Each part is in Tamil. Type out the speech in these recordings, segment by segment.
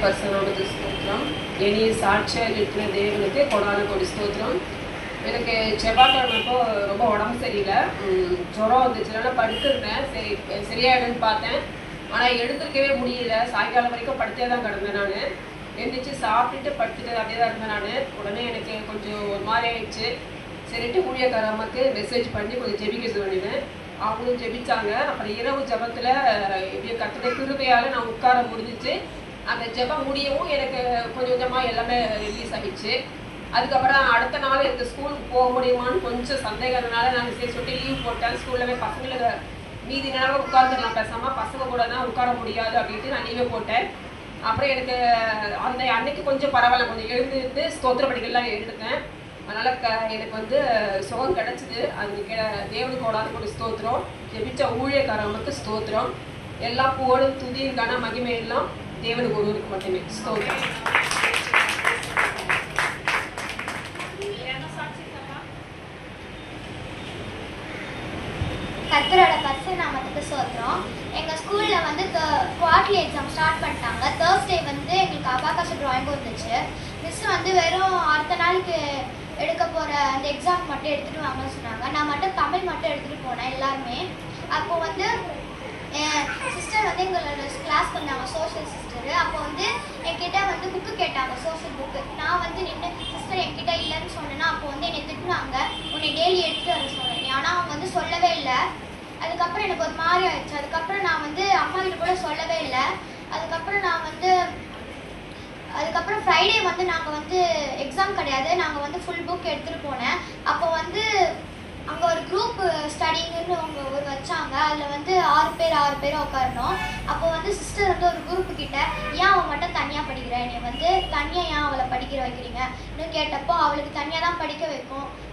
கர்த்தருடைய பரிசுத்த ஸ்தோத்திரம். இனி சாட்சியா இருக்கிற தேவனுக்கு கொடான கொடி ஸ்தோத்திரம். எனக்கு செவ்வாய்க்கிழமைப்போ ரொம்ப உடம்பு சரியில்லை, ஜுரம் வந்துச்சுனால படுத்துருந்தேன். சரியாயிடுன்னு பார்த்தேன், ஆனால் எழுந்திருக்கவே முடியல. சாயங்காலம் வரைக்கும் படுத்தே தான் கிடந்தேன். நான் எழுந்திரிச்சு சாப்பிட்டுட்டு படுத்துட்டு அப்படியே தான் இருந்தேன். நான் உடனே எனக்கு கொஞ்சம் ஒரு மாதிரி ஆயிடுச்சு. சரிட்டு ஊழியக்காரம்மாக்கு மெசேஜ் பண்ணி கொஞ்சம் ஜெபிக்க சொல்லினேன். அவங்களும் ஜெபிச்சாங்க. அப்புறம் இரவு ஜபத்தில் எப்படியோ கர்த்தருடைய கிருபையால் நான் உட்கார முடிஞ்சிச்சு. அந்த ஜெபம் முடியவும் எனக்கு கொஞ்சம் கொஞ்சமாக எல்லாமே ரிலீஸ் ஆகிடுச்சு. அதுக்கப்புறம் அடுத்த நாள் எனக்கு ஸ்கூலுக்கு போக முடியுமான்னு கொஞ்சம் சந்தேகத்தினால நான் சரி சொல்லிட்டு லீவ் போட்டேன். ஸ்கூலில் போய் பசங்களுக்கு மீதி நேரம் உட்காந்துடலாம், பேசாமல் பசங்க கூட தான் உட்கார முடியாது அப்படின்ட்டு நான் லீவே போட்டேன். அப்புறம் எனக்கு அந்த அன்னைக்கு கொஞ்சம் பரவாயில்ல, கொஞ்சம் எழுந்து ஸ்தோத்திர படிகள்லாம் எழுதுட்டேன். அதனால் எனக்கு வந்து சுகம் கிடச்சிது. அதுக்கு தேவனுக்கு ஓடாத ஒரு ஸ்தோத்திரம். ஜெபிச்ச ஊழியக்காரங்களுக்கு ஸ்தோத்திரம். எல்லா புகழும் துதியும் கன மகிமை எல்லாம் தேவனுக்கு ஒருவருக்கு மட்டுமே ஸ்தோத்திரம். கர்த்தரோட பரிசுத்த நாமத்துக்கு ஸ்தோத்திரம். எங்கள் ஸ்கூலில் வந்து குவார்டர்லி எக்ஸாம் ஸ்டார்ட் பண்ணிட்டாங்க. தேர்ஸ்டே வந்து எங்களுக்கு அபாகஸ் டிராயிங் இருந்துச்சு. மிஸ் வந்து வெறும் அடுத்த நாளுக்கு எடுக்க போகிற அந்த எக்ஸாம் மட்டும் எடுத்துகிட்டு வாங்கன்னு சொன்னாங்க. நான் மட்டும் தமிழ் மட்டும் எடுத்துகிட்டு போனேன் எல்லாருமே. அப்போ வந்து என் சிஸ்டர் வந்து எங்களோட கிளாஸ் பண்ணாங்க, சோஷியல் சிஸ்டரு. அப்போ வந்து என்கிட்ட வந்து புக்கு கேட்டாங்க, சோஷியல் புக்கு. நான் வந்து நின்று சிஸ்டர் என்கிட்ட இல்லைன்னு சொன்னேன்னா அப்போ வந்து என்னை திட்டுனாங்க, உன்னை டெய்லி எடுத்துகிட்டு வர சொன்னேன். ஆனால் அவங்க வந்து சொல்லவே இல்லை. அதுக்கப்புறம் எனக்கு ஒரு மாதிரி ஆயிடுச்சு. அதுக்கப்புறம் நான் வந்து அம்மா கிட்ட கூட சொல்லவே இல்லை. அதுக்கப்புறம் ஃப்ரைடே வந்து நாங்கள் வந்து எக்ஸாம் கிடையாது, நாங்கள் வந்து ஃபுல் புக் எடுத்துகிட்டு போனேன். அப்போ வந்து அங்கே ஒரு குரூப் ஸ்டடிங்குன்னு அவங்க ஒரு வச்சாங்க. அதில் வந்து 6 பேர் உட்காரணும். அப்போ வந்து சிஸ்டர் வந்து ஒரு குரூப்பு கிட்ட, ஏன் அவன் மட்டும் தனியாக படிக்கிற, நீ வந்து தனியாக ஏன் அவளை படிக்கிற வைக்கிறீங்கன்னு கேட்டப்போ அவளுக்கு தனியாக தான்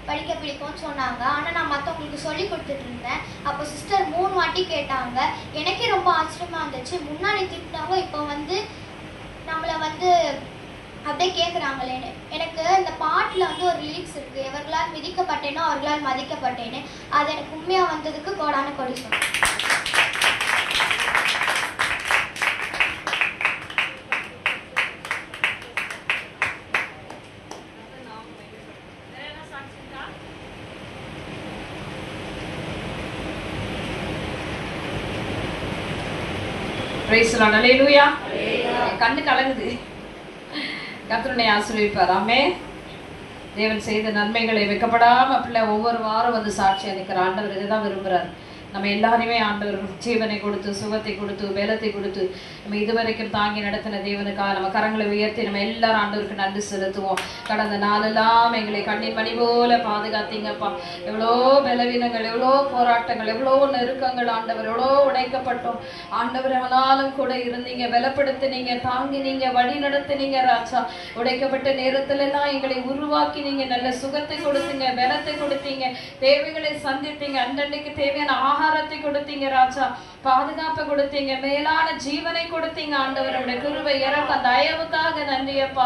படிக்க பிடிக்கும்னு சொன்னாங்க. ஆனால் நான் மற்றவங்களுக்கு சொல்லி கொடுத்துட்டு இருந்தேன். அப்போ சிஸ்டர் 3 வாட்டி கேட்டாங்க. எனக்கே ரொம்ப ஆச்சரியமாக இருந்துச்சு. முன்னாடி திட்டினவங்க இப்போ வந்து நம்மளை வந்து அப்படியே கேட்குறாங்களேன்னு. எனக்கு இந்த பாட்டில் வந்து ஒரு லிரிக்ஸ் இருக்குது, எவர்களால் மிதிக்கப்பட்டேனோ அவர்களால் மதிக்கப்பட்டேன்னு. அது எனக்கு உண்மையாக வந்ததுக்கு கோடான கொடி சொன்னேன். Praise Lord. அல்லேலூயா. கண்ணு கலங்குது. கர்த்தருடைய ஆசீர்வதிப்பார். ஆமென். தேவன் செய்த நன்மைகளை வெட்கப்படாம பிள்ளை ஒவ்வொரு வாரம் வந்து சாட்சியா நிற்கிற ஆண்டவர் இதுதான் விரும்புகிறார். நம்ம எல்லாருமே ஆண்டவர் ஜீவனை கொடுத்து, சுகத்தை கொடுத்து, பலத்தை கொடுத்து, நம்ம இதுவரைக்கும் தாங்கி நடத்தின தேவனுக்காக நம்ம கரங்களை உயர்த்தி நம்ம எல்லாரும் ஆண்டவருக்கு நன்றி செலுத்துவோம். கடந்த நாளெல்லாம் எங்களை கண்ணின் மணி போல பாதுகாத்தீங்கப்பா. எவ்வளோ பலவீனங்கள், எவ்வளோ போராட்டங்கள், எவ்வளோ நெருக்கங்கள் ஆண்டவர், எவ்வளோ உடைக்கப்பட்டோம் ஆண்டவர். ஆனாலும் கூட இருந்தீங்க, பலப்படுத்தினீங்க, தாங்கினீங்க, வழி நடத்தினீங்க ராஜா. உடைக்கப்பட்ட நேரத்துல எல்லாம் எங்களை உருவாக்கி நீங்க நல்ல சுகத்தை கொடுத்தீங்க, பலத்தை கொடுத்தீங்க, தேவைகளை சந்தித்தீங்க, அன்றன்னைக்கு தேவையான ஆகாரத்தை கொடுத்தீங்க ராஜா, பாதுகாப்பை கொடுத்தீங்க, மேலான ஜீவனை கொடுத்தீங்க ஆண்டவர். கிருபை இறக்கம் தயவுக்காக நன்றியப்பா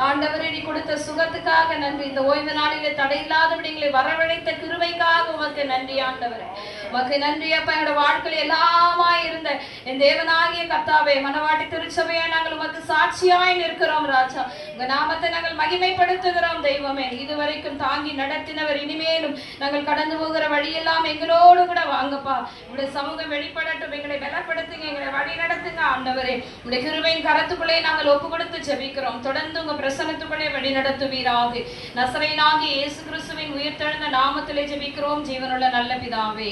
ஆண்டவரே. நீ கொடுத்த சுகத்துக்காக நன்றி. இந்த ஓய்வு நாளிலே தடையில்லாதபடிங்களை வரவழைத்த கிருபைக்காக உமக்கு நன்றி ஆண்டவரே. உமக்கு நன்றியப்பா. என்னோட வாழ்க்கையில் எல்லாமா இருந்த என் தேவனாகிய கர்த்தாவே, மனவாட்டி திருச்சபையா நாங்கள் உமக்கு சாட்சியாய் நிற்கிறோம் ராஜா. உங்க நாமத்தை நாங்கள் மகிமைப்படுத்துகிறோம் தெய்வமே. இதுவரைக்கும் தாங்கி நடத்தினவர், இனிமேலும் நாங்கள் கடந்து போகிற வழியெல்லாம் எங்களோடு கூட வாங்கப்பா. உங்களுடைய சமூகம் வெளிப்படட்டும், எங்களை பலப்படுத்துங்க, எங்களை வழி நடத்துங்க ஆண்டவரே. உங்களுடைய கிருபையின் கரத்துக்குள்ளே நாங்கள் ஒப்பு கொடுத்து ஜெபிக்கிறோம். தொடர்ந்து உங்க பிரசன்னத்துக்குள்ளே வழி நடத்துவீராக. நசரேயனாகிய இயேசு கிறிஸ்துவின் உயிர்த்தெழுந்த நாமத்திலே ஜெபிக்கிறோம் ஜீவனுள்ள நல்ல பிதாவே.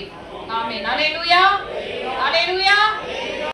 ஆமென். அல்லேலூயா. அல்லேலூயா.